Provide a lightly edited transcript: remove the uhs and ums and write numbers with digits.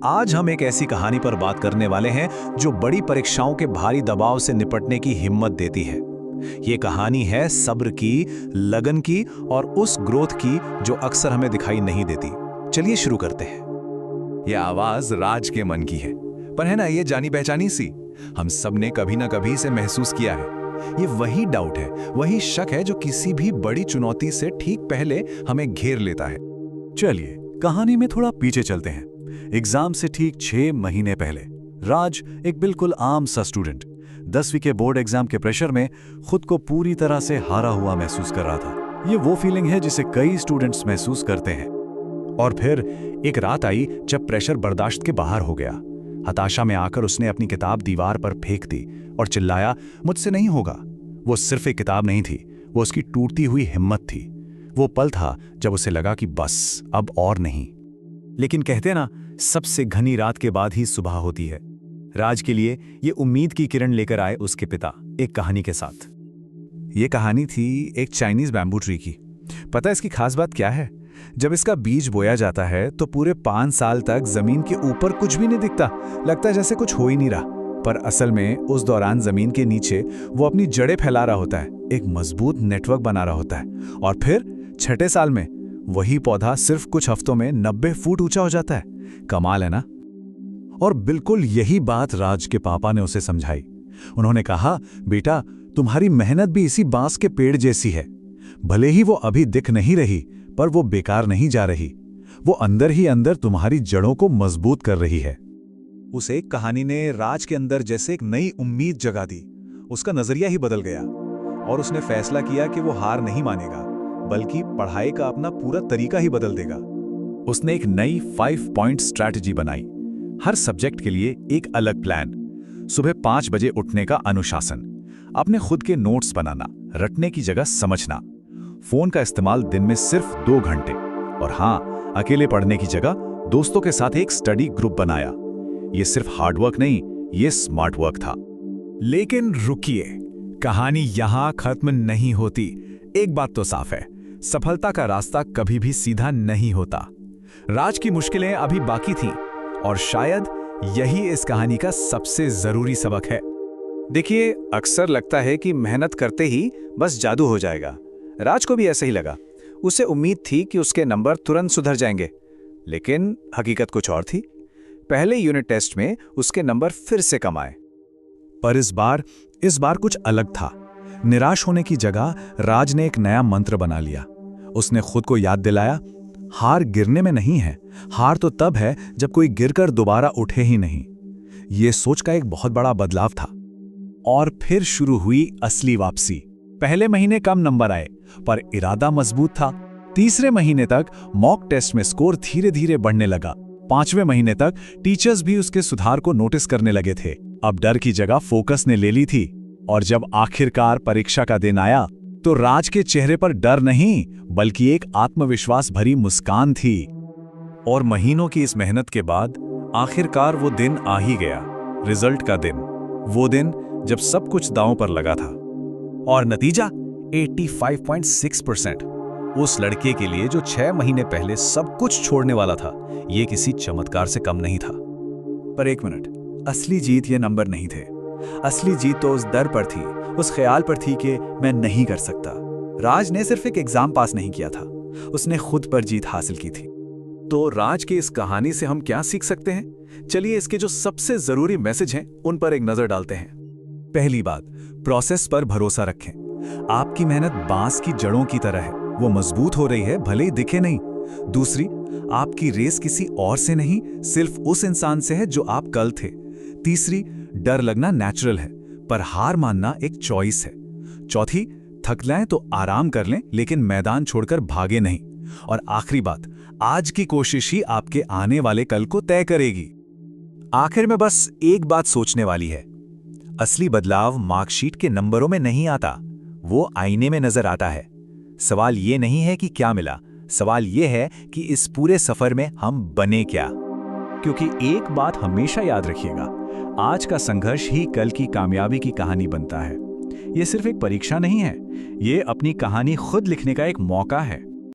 आज हम एक ऐसी कहानी पर बात करने वाले हैं जो बड़ी परीक्षाओं के भारी दबाव से निपटने की हिम्मत देती है। ये कहानी है सब्र की, लगन की और उस ग्रोथ की जो अक्सर हमें दिखाई नहीं देती। चलिए शुरू करते हैं। यह आवाज राज के मन की है, पर है ना ये जानी पहचानी सी। हम सब ने कभी ना कभी इसे महसूस किया है। ये वही डाउट है, वही शक है जो किसी भी बड़ी चुनौती से ठीक पहले हमें घेर लेता है। चलिए कहानी में थोड़ा पीछे चलते हैं। एग्जाम से ठीक 6 महीने पहले राज, एक बिल्कुल आम सा स्टूडेंट, 10वीं के बोर्ड एग्जाम के प्रेशर में खुद को पूरी तरह से हारा हुआ महसूस कर रहा था। ये वो फीलिंग है जिसे कई स्टूडेंट्स महसूस करते हैं। और फिर एक रात आई जब प्रेशर बर्दाश्त के बाहर हो गया। हताशा में आकर उसने अपनी किताब दीवार पर फेंक दी और चिल्लाया, मुझसे नहीं होगा। वो सिर्फ एक किताब नहीं थी, वो उसकी टूटती हुई हिम्मत थी। वो पल था जब उसे लगा कि बस अब और नहीं। लेकिन कहते ना, सबसे घनी रात के बाद ही सुबह होती है। राज के लिए ये उम्मीद की किरण लेकर आए उसके पिता एक कहानी के साथ। ये कहानी थी एक चाइनीज बैम्बू ट्री की। पता है इसकी खास बात क्या है? जब इसका बीज बोया जाता है तो पूरे 5 साल तक जमीन के ऊपर कुछ भी नहीं दिखता, लगता है जैसे कुछ हो ही नहीं रहा। पर असल में उस दौरान जमीन के नीचे वो अपनी जड़ें फैला रहा होता है, एक मजबूत नेटवर्क बना रहा होता है। और फिर 6ठे साल में वही पौधा सिर्फ कुछ हफ्तों में 90 फुट ऊंचा हो जाता है। कमाल है ना? और बिल्कुल यही बात राज के पापा ने उसे समझाई। उन्होंने कहा, बेटा तुम्हारी मेहनत भी इसी बांस के पेड़ जैसी है। भले ही वो अभी दिख नहीं रही, पर वो बेकार नहीं जा रही। वो अंदर ही अंदर तुम्हारी जड़ों को मजबूत कर रही है। उस एक कहानी ने राज के अंदर जैसे एक नई उम्मीद जगा दी। उसका नजरिया ही बदल गया और उसने फैसला किया कि वो हार नहीं मानेगा, बल्कि पढ़ाई का अपना पूरा तरीका ही बदल देगा। उसने एक नई 5 पॉइंट स्ट्रैटेजी बनाई। हर सब्जेक्ट के लिए एक अलग प्लान। सुबह 5 बजे उठने का अनुशासन, अपने खुद के नोट्स बनाना, रटने की जगह समझना, फोन का इस्तेमाल दिन में सिर्फ 2 घंटे, और हाँ, अकेले पढ़ने की जगह दोस्तों के साथ एक स्टडी ग्रुप बनाया। ये सिर्फ हार्डवर्क नहीं, ये स्मार्ट वर्क था। लेकिन रुकिए, कहानी यहां खत्म नहीं होती। एक बात तो साफ है, सफलता का रास्ता कभी भी सीधा नहीं होता। राज की मुश्किलें अभी बाकी थीं, और शायद यही इस कहानी का सबसे जरूरी सबक है। देखिए, अक्सर लगता है कि मेहनत करते ही बस जादू हो जाएगा। राज को भी ऐसा ही लगा। उसे उम्मीद थी कि उसके नंबर तुरंत सुधर जाएंगे, लेकिन हकीकत कुछ और थी। पहले यूनिट टेस्ट में उसके नंबर फिर से कम आए। पर इस बार कुछ अलग था। निराश होने की जगह राज ने एक नया मंत्र बना लिया। उसने खुद को याद दिलाया, हार गिरने में नहीं है, हार तो तब है जब कोई गिरकर दोबारा उठे ही नहीं। यह सोच का एक बहुत बड़ा बदलाव था। और फिर शुरू हुई असली वापसी। पहले महीने कम नंबर आए, पर इरादा मजबूत था। तीसरे महीने तक मॉक टेस्ट में स्कोर धीरे धीरे बढ़ने लगा। 5वें महीने तक टीचर्स भी उसके सुधार को नोटिस करने लगे थे। अब डर की जगह फोकस ने ले ली थी। और जब आखिरकार परीक्षा का दिन आया, तो राज के चेहरे पर डर नहीं, बल्कि एक आत्मविश्वास भरी मुस्कान थी। और महीनों की इस मेहनत के बाद आखिरकार वो दिन आ ही गया, रिजल्ट का दिन। वो दिन जब सब कुछ दांव पर लगा था। और नतीजा 85.6%। उस लड़के के लिए जो 6 महीने पहले सब कुछ छोड़ने वाला था, ये किसी चमत्कार से कम नहीं था। पर एक मिनट, असली जीत ये नंबर नहीं थे। असली जीत तो उस डर पर थी, उस ख्याल पर थी कि मैं नहीं कर सकता। राज ने सिर्फ एक एग्जाम पास नहीं किया था, उसने खुद पर जीत हासिल की थी। तो राज की इस कहानी से हम क्या सीख सकते हैं? चलिए इसके जो सबसे जरूरी मैसेज हैं उन पर एक नजर डालते हैं। पहली बात, प्रोसेस पर भरोसा रखें। आपकी मेहनत बांस की जड़ों की तरह है, वो मजबूत हो रही है भले ही दिखे नहीं। दूसरी, आपकी रेस किसी और से नहीं, सिर्फ उस इंसान से है जो आप कल थे। तीसरी, डर लगना नेचुरल है, पर हार मानना एक चॉइस है। चौथी, थक जाएं तो आराम कर लें, लेकिन मैदान छोड़कर भागे नहीं। और आखिरी बात, आज की कोशिश ही आपके आने वाले कल को तय करेगी। आखिर में बस एक बात सोचने वाली है, असली बदलाव मार्कशीट के नंबरों में नहीं आता, वो आईने में नजर आता है। सवाल ये नहीं है कि क्या मिला, सवाल ये है कि इस पूरे सफर में हम बने क्या। क्योंकि एक बात हमेशा याद रखिएगा, आज का संघर्ष ही कल की कामयाबी की कहानी बनता है। ये सिर्फ एक परीक्षा नहीं है, ये अपनी कहानी खुद लिखने का एक मौका है।